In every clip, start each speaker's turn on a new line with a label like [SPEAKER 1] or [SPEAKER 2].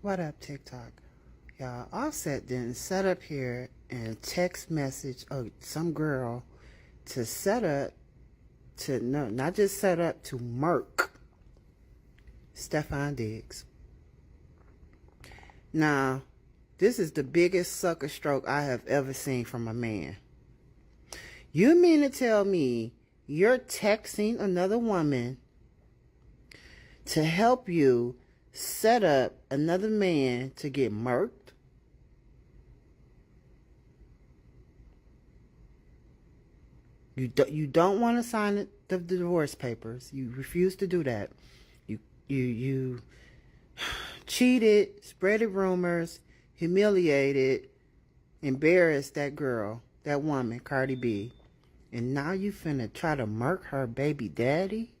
[SPEAKER 1] What up, TikTok? Y'all, Offset didn't set up here and text message some girl to set up to, no, not just set up, to murk Stefon Diggs. Now, this is the biggest sucker stroke I have ever seen from a man. You mean to tell me you're texting another woman to help you set up another man to get murked? You don't want to sign the divorce papers. You refuse to do that. You cheated, spreaded rumors, humiliated, embarrassed that girl, that woman, Cardi B. And now you finna try to murk her baby daddy?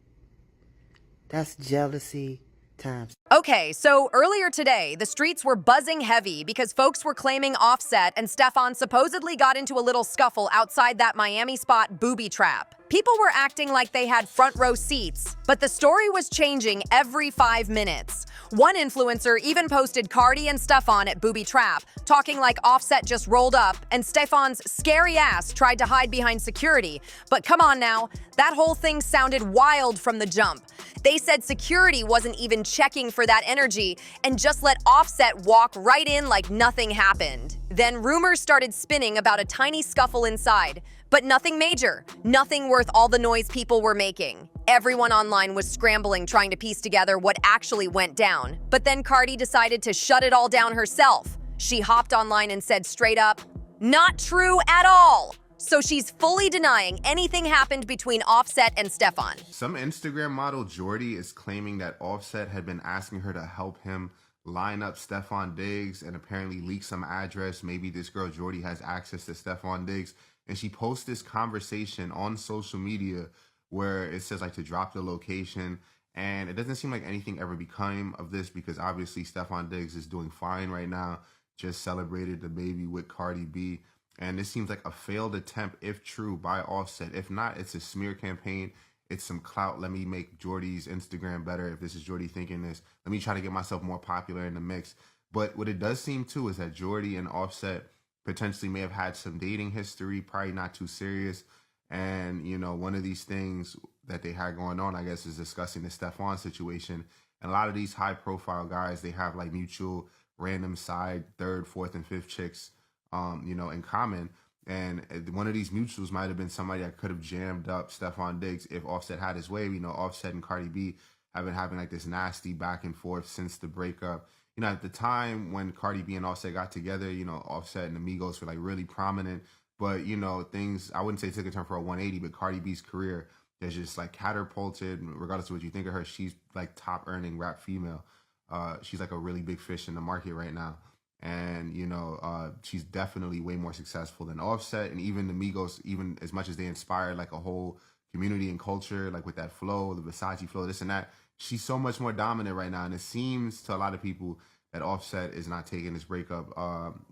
[SPEAKER 1] That's jealousy times.
[SPEAKER 2] Okay, so earlier today, the streets were buzzing heavy because folks were claiming Offset and Stefon supposedly got into a little scuffle outside that Miami spot booby trap. People were acting like they had front row seats, but the story was changing every 5 minutes. One influencer even posted Cardi and Stefon at booby trap, talking like Offset just rolled up and Stefon's scary ass tried to hide behind security. But come on now, that whole thing sounded wild from the jump. They said security wasn't even checking for that energy and just let Offset walk right in like nothing happened. Then rumors started spinning about a tiny scuffle inside, but nothing major, nothing worth all the noise people were making. Everyone online was scrambling trying to piece together what actually went down. But then Cardi decided to shut it all down herself. She hopped online and said straight up, "Not true at all." So she's fully denying anything happened between Offset and Stefon.
[SPEAKER 3] Some Instagram model Jordy is claiming that Offset had been asking her to help him line up Stefon Diggs and apparently leak some address. Maybe this girl Jordy has access to Stefon Diggs. And she posts this conversation on social media where it says like to drop the location. And it doesn't seem like anything ever became of this because obviously Stefon Diggs is doing fine right now. Just celebrated the baby with Cardi B. And this seems like a failed attempt, if true, by Offset. If not, it's a smear campaign. It's some clout. Let me make Jordy's Instagram better. If this is Jordy thinking this, let me try to get myself more popular in the mix. But what it does seem too is that Jordy and Offset potentially may have had some dating history, probably not too serious. And, you know, one of these things that they had going on, I guess, is discussing the Stefon situation. And a lot of these high profile guys, they have like mutual random side, third, fourth, and fifth chicks, you know, in common. And one of these mutuals might have been somebody that could have jammed up Stefon Diggs if Offset had his way. You know, Offset and Cardi B have been having like this nasty back and forth since the breakup. You know, at the time when Cardi B and Offset got together, you know, Offset and Amigos were like really prominent. But, you know, things, I wouldn't say took a turn for a 180, but Cardi B's career has just like catapulted. Regardless of what you think of her, she's like top earning rap female. She's like a really big fish in the market right now. And, you know, she's definitely way more successful than Offset. And even the Migos, even as much as they inspired like a whole community and culture, like with that flow, the Versace flow, this and that, she's so much more dominant right now. And it seems to a lot of people that Offset is not taking this breakup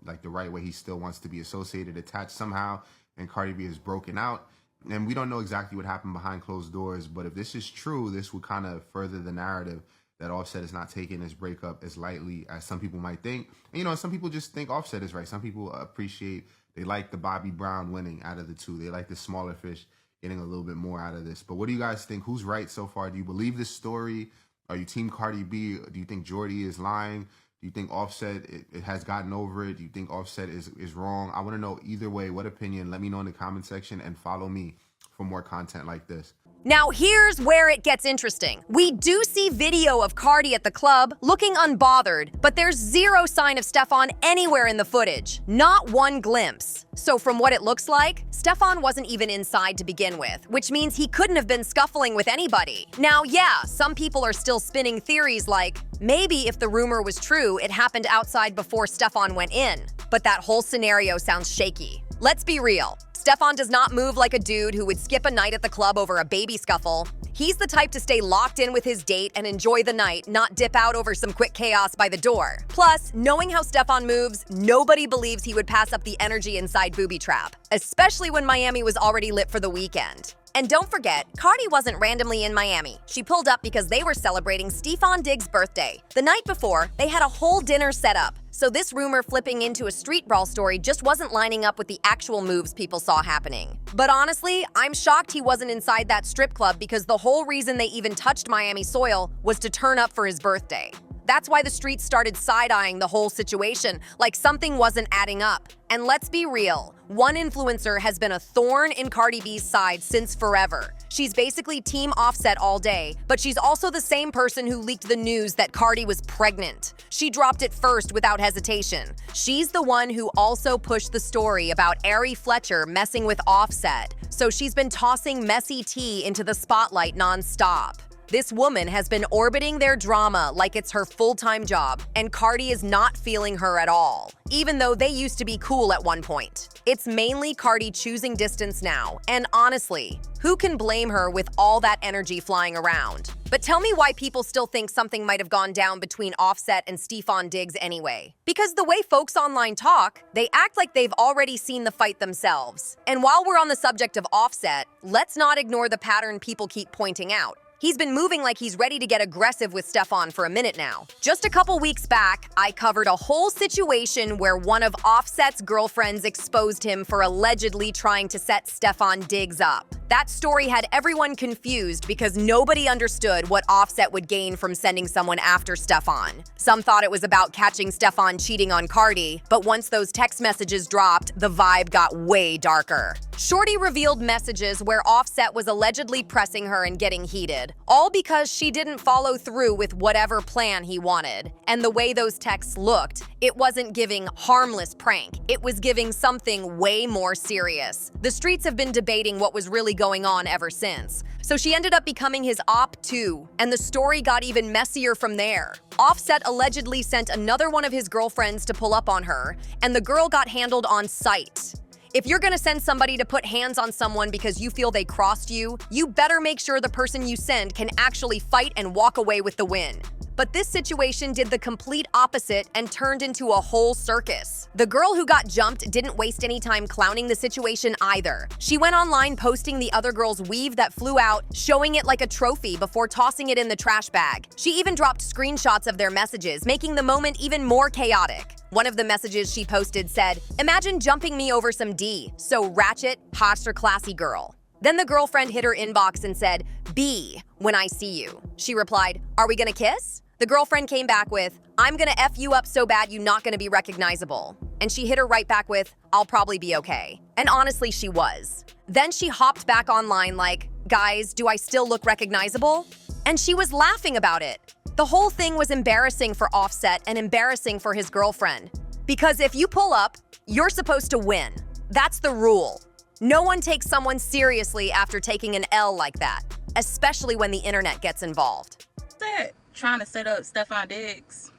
[SPEAKER 3] like the right way. He still wants to be associated, attached somehow. And Cardi B is broken out. And we don't know exactly what happened behind closed doors. But if this is true, this would kind of further the narrative that Offset is not taking this breakup as lightly as some people might think. And, you know, some people just think Offset is right. Some people appreciate, they like the Bobby Brown winning out of the two. They like the smaller fish getting a little bit more out of this. But what do you guys think? Who's right so far? Do you believe this story? Are you team Cardi B? Do you think Jordy is lying? Do you think Offset it has gotten over it? Do you think Offset is wrong? I want to know either way. What opinion? Let me know in the comment section and follow me for more content like this.
[SPEAKER 2] Now here's where it gets interesting. We do see video of Cardi at the club looking unbothered, but there's zero sign of Stefon anywhere in the footage. Not one glimpse. So from what it looks like, Stefon wasn't even inside to begin with, which means he couldn't have been scuffling with anybody. Now, yeah, some people are still spinning theories like, maybe if the rumor was true, it happened outside before Stefon went in. But that whole scenario sounds shaky. Let's be real. Stefon does not move like a dude who would skip a night at the club over a baby scuffle. He's the type to stay locked in with his date and enjoy the night, not dip out over some quick chaos by the door. Plus, knowing how Stefon moves, nobody believes he would pass up the energy inside booby trap, especially when Miami was already lit for the weekend. And don't forget, Cardi wasn't randomly in Miami. She pulled up because they were celebrating Stefon Diggs' birthday. The night before, they had a whole dinner set up. So this rumor flipping into a street brawl story just wasn't lining up with the actual moves people saw happening. But honestly, I'm shocked he wasn't inside that strip club because the whole reason they even touched Miami soil was to turn up for his birthday. That's why the streets started side-eyeing the whole situation, like something wasn't adding up. And let's be real, one influencer has been a thorn in Cardi B's side since forever. She's basically Team Offset all day, but she's also the same person who leaked the news that Cardi was pregnant. She dropped it first without hesitation. She's the one who also pushed the story about Ari Fletcher messing with Offset, so she's been tossing messy tea into the spotlight non-stop. This woman has been orbiting their drama like it's her full-time job, and Cardi is not feeling her at all, even though they used to be cool at one point. It's mainly Cardi choosing distance now, and honestly, who can blame her with all that energy flying around? But tell me why people still think something might have gone down between Offset and Stefon Diggs anyway. Because the way folks online talk, they act like they've already seen the fight themselves. And while we're on the subject of Offset, let's not ignore the pattern people keep pointing out. He's been moving like he's ready to get aggressive with Stefon for a minute now. Just a couple weeks back, I covered a whole situation where one of Offset's girlfriends exposed him for allegedly trying to set Stefon Diggs up. That story had everyone confused because nobody understood what Offset would gain from sending someone after Stefon. Some thought it was about catching Stefon cheating on Cardi, but once those text messages dropped, the vibe got way darker. Shorty revealed messages where Offset was allegedly pressing her and getting heated, all because she didn't follow through with whatever plan he wanted. And the way those texts looked, it wasn't giving harmless prank, it was giving something way more serious. The streets have been debating what was really going on ever since. So she ended up becoming his op too, and the story got even messier from there. Offset allegedly sent another one of his girlfriends to pull up on her, and the girl got handled on site. If you're gonna send somebody to put hands on someone because you feel they crossed you, you better make sure the person you send can actually fight and walk away with the win. But this situation did the complete opposite and turned into a whole circus. The girl who got jumped didn't waste any time clowning the situation either. She went online posting the other girl's weave that flew out, showing it like a trophy before tossing it in the trash bag. She even dropped screenshots of their messages, making the moment even more chaotic. One of the messages she posted said, "Imagine jumping me over some D, so ratchet, hot or classy girl." Then the girlfriend hit her inbox and said, "B, when I see you." She replied, "Are we gonna kiss?" The girlfriend came back with, "I'm gonna F you up so bad you're not gonna be recognizable." And she hit her right back with, "I'll probably be okay." And honestly, she was. Then she hopped back online like, "Guys, do I still look recognizable?" And she was laughing about it. The whole thing was embarrassing for Offset and embarrassing for his girlfriend. Because if you pull up, you're supposed to win. That's the rule. No one takes someone seriously after taking an L like that, especially when the internet gets involved.
[SPEAKER 4] Offset trying to set up Stefon Diggs.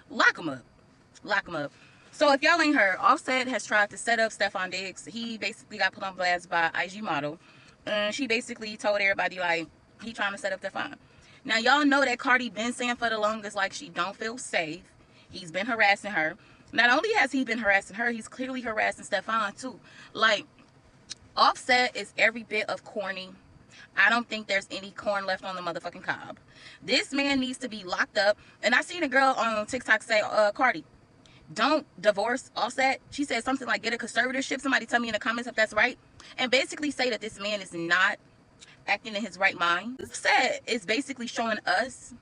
[SPEAKER 4] Lock him up. Lock him up. So if y'all ain't heard, Offset has tried to set up Stefon Diggs. He basically got put on blast by IG model. And she basically told everybody, like, he trying to set up Stefon. Now, y'all know that Cardi been saying for the longest, like, she don't feel safe. He's been harassing her. Not only has he been harassing her, he's clearly harassing Stefon, too. Like, Offset is every bit of corny. I don't think there's any corn left on the motherfucking cob. This man needs to be locked up. And I seen a girl on TikTok say, Cardi, don't divorce Offset. She said something like, get a conservatorship. Somebody tell me in the comments if that's right. And basically say that this man is not acting in his right mind. Offset is basically showing us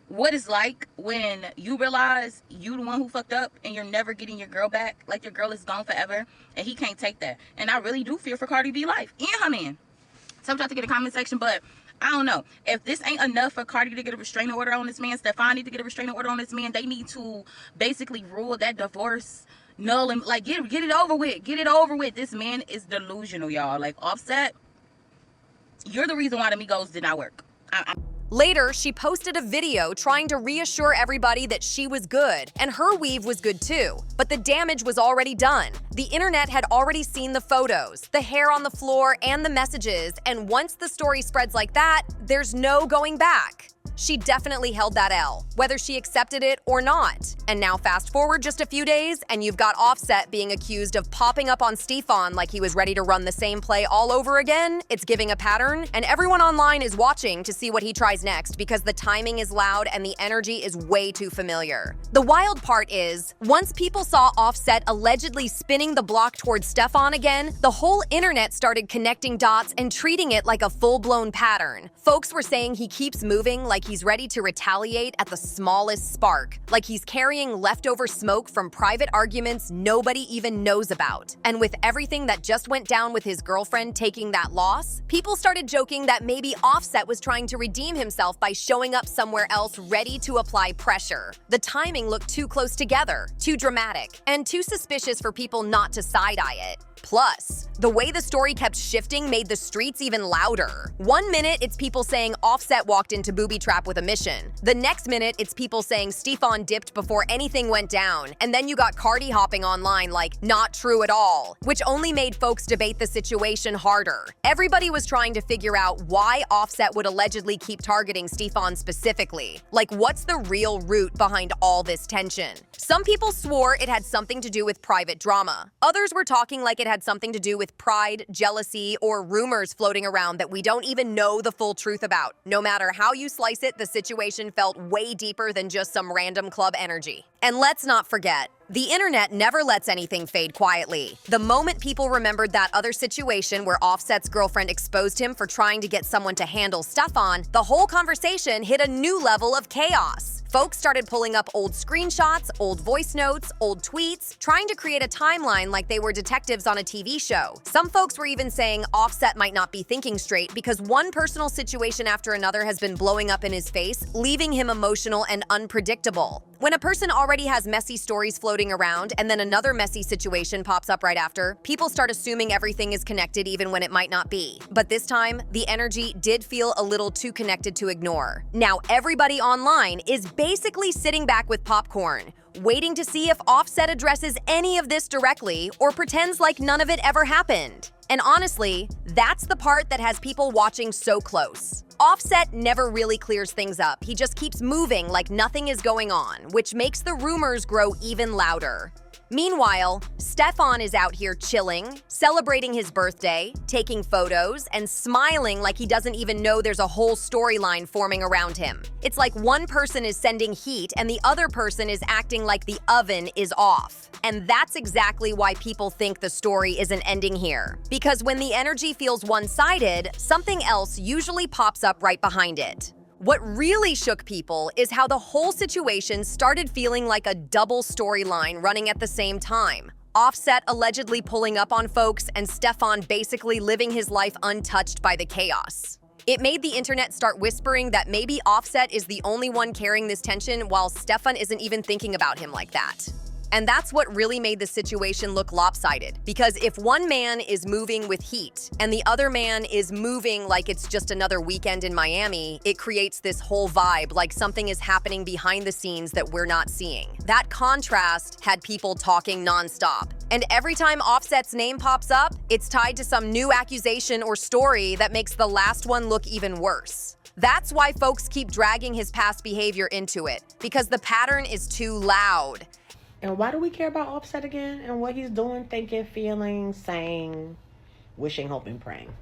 [SPEAKER 4] what it's like when you realize you the one who fucked up and you're never getting your girl back. Like, your girl is gone forever and he can't take that. And I really do fear for Cardi B life and her man. So I'm trying to get a comment section, but I don't know. If this ain't enough for Cardi to get a restraining order on this man, Stefon need to get a restraining order on this man. They need to basically rule that divorce null and like get it over with. Get it over with. This man is delusional, y'all. Like, Offset, you're the reason why the Migos did not work.
[SPEAKER 2] Later, she posted a video trying to reassure everybody that she was good, and her weave was good too. But the damage was already done. The internet had already seen the photos, the hair on the floor, and the messages, and once the story spreads like that, there's no going back. she definitely held that L, whether she accepted it or not. And now fast forward just a few days, and you've got Offset being accused of popping up on Stefon like he was ready to run the same play all over again. It's giving a pattern, and everyone online is watching to see what he tries next because the timing is loud and the energy is way too familiar. The wild part is, once people saw Offset allegedly spinning the block towards Stefon again, the whole internet started connecting dots and treating it like a full-blown pattern. Folks were saying he keeps moving like he's ready to retaliate at the smallest spark, like he's carrying leftover smoke from private arguments nobody even knows about. And with everything that just went down with his girlfriend taking that loss, people started joking that maybe Offset was trying to redeem himself by showing up somewhere else ready to apply pressure. The timing looked too close together, too dramatic, and too suspicious for people not to side-eye it. Plus, the way the story kept shifting made the streets even louder. One minute, it's people saying Offset walked into booby trap with a mission. The next minute, it's people saying Stefon dipped before anything went down. And then you got Cardi hopping online like, not true at all, which only made folks debate the situation harder. Everybody was trying to figure out why Offset would allegedly keep targeting Stefon specifically. Like, what's the real root behind all this tension? Some people swore it had something to do with private drama. Others were talking like it had something to do with pride, jealousy, or rumors floating around that we don't even know the full truth about. No matter how you slice it, the situation felt way deeper than just some random club energy. And let's not forget, the internet never lets anything fade quietly. The moment people remembered that other situation where Offset's girlfriend exposed him for trying to get someone to handle Stefon, the whole conversation hit a new level of chaos. Folks started pulling up old screenshots, old voice notes, old tweets, trying to create a timeline like they were detectives on a TV show. Some folks were even saying Offset might not be thinking straight because one personal situation after another has been blowing up in his face, leaving him emotional and unpredictable. When a person already has messy stories floating around and then another messy situation pops up right after, people start assuming everything is connected even when it might not be. But this time, the energy did feel a little too connected to ignore. Now everybody online is basically sitting back with popcorn, waiting to see if Offset addresses any of this directly or pretends like none of it ever happened. And honestly, that's the part that has people watching so close. Offset never really clears things up. He just keeps moving like nothing is going on, which makes the rumors grow even louder. Meanwhile, Stefon is out here chilling, celebrating his birthday, taking photos, and smiling like he doesn't even know there's a whole storyline forming around him. It's like one person is sending heat and the other person is acting like the oven is off. And that's exactly why people think the story isn't ending here. Because when the energy feels one-sided, something else usually pops up right behind it. What really shook people is how the whole situation started feeling like a double storyline running at the same time. Offset allegedly pulling up on folks and Stefon basically living his life untouched by the chaos. It made the internet start whispering that maybe Offset is the only one carrying this tension while Stefon isn't even thinking about him like that. And that's what really made the situation look lopsided. Because if one man is moving with heat and the other man is moving like it's just another weekend in Miami, it creates this whole vibe like something is happening behind the scenes that we're not seeing. That contrast had people talking nonstop. And every time Offset's name pops up, it's tied to some new accusation or story that makes the last one look even worse. That's why folks keep dragging his past behavior into it, because the pattern is too loud.
[SPEAKER 5] And why do we care about Offset again and what he's doing, thinking, feeling, saying, wishing, hoping, praying?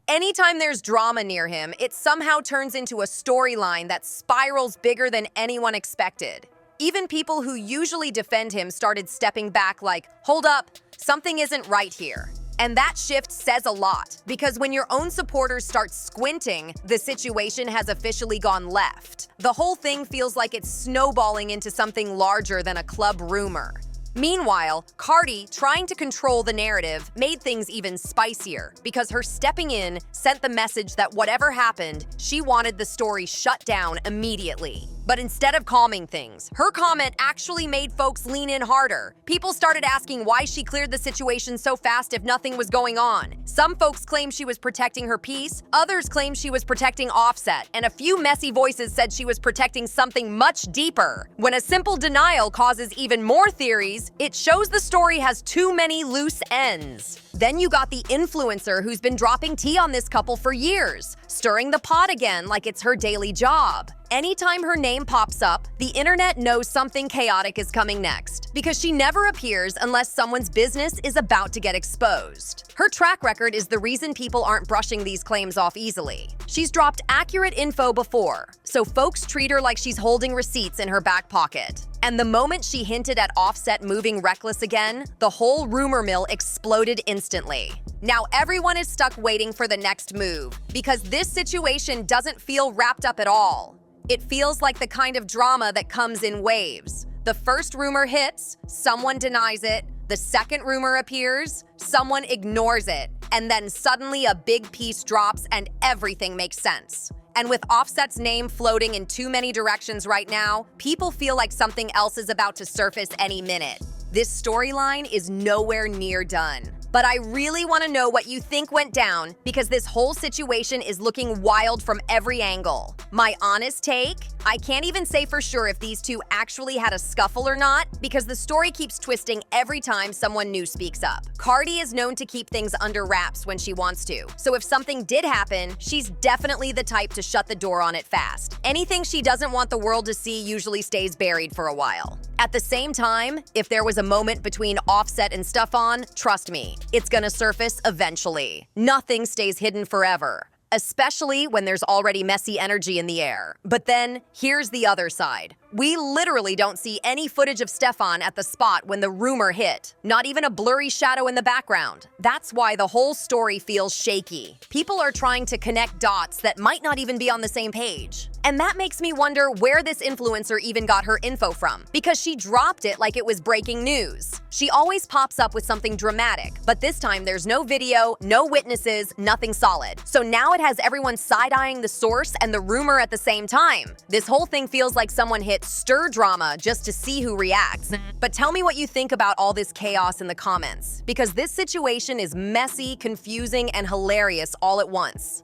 [SPEAKER 2] Anytime there's drama near him, it somehow turns into a storyline that spirals bigger than anyone expected. Even people who usually defend him started stepping back like, hold up, something isn't right here. And that shift says a lot, because when your own supporters start squinting, the situation has officially gone left. The whole thing feels like it's snowballing into something larger than a club rumor. Meanwhile, Cardi, trying to control the narrative, made things even spicier because her stepping in sent the message that whatever happened, she wanted the story shut down immediately. But instead of calming things, her comment actually made folks lean in harder. People started asking why she cleared the situation so fast if nothing was going on. Some folks claimed she was protecting her peace, others claimed she was protecting Offset, and a few messy voices said she was protecting something much deeper. When a simple denial causes even more theories, it shows the story has too many loose ends. Then you got the influencer who's been dropping tea on this couple for years, stirring the pot again like it's her daily job. Anytime her name pops up, the internet knows something chaotic is coming next, because she never appears unless someone's business is about to get exposed. Her track record is the reason people aren't brushing these claims off easily. She's dropped accurate info before, so folks treat her like she's holding receipts in her back pocket. And the moment she hinted at Offset moving reckless again, the whole rumor mill exploded instantly. Now everyone is stuck waiting for the next move, because this situation doesn't feel wrapped up at all. It feels like the kind of drama that comes in waves. The first rumor hits, someone denies it. The second rumor appears, someone ignores it. And then suddenly a big piece drops and everything makes sense. And with Offset's name floating in too many directions right now, people feel like something else is about to surface any minute. This storyline is nowhere near done. But I really want to know what you think went down, because this whole situation is looking wild from every angle. My honest take? I can't even say for sure if these two actually had a scuffle or not, because the story keeps twisting every time someone new speaks up. Cardi is known to keep things under wraps when she wants to, so if something did happen, she's definitely the type to shut the door on it fast. Anything she doesn't want the world to see usually stays buried for a while. At the same time, if there was a moment between Offset and Stefon, trust me, it's gonna surface eventually. Nothing stays hidden forever, especially when there's already messy energy in the air. But then, here's the other side. We literally don't see any footage of Stefon at the spot when the rumor hit. Not even a blurry shadow in the background. That's why the whole story feels shaky. People are trying to connect dots that might not even be on the same page. And that makes me wonder where this influencer even got her info from, because she dropped it like it was breaking news. She always pops up with something dramatic, but this time there's no video, no witnesses, nothing solid. So now it has everyone side-eyeing the source and the rumor at the same time. This whole thing feels like someone hit stir drama just to see who reacts. But tell me what you think about all this chaos in the comments, because this situation is messy, confusing, and hilarious all at once.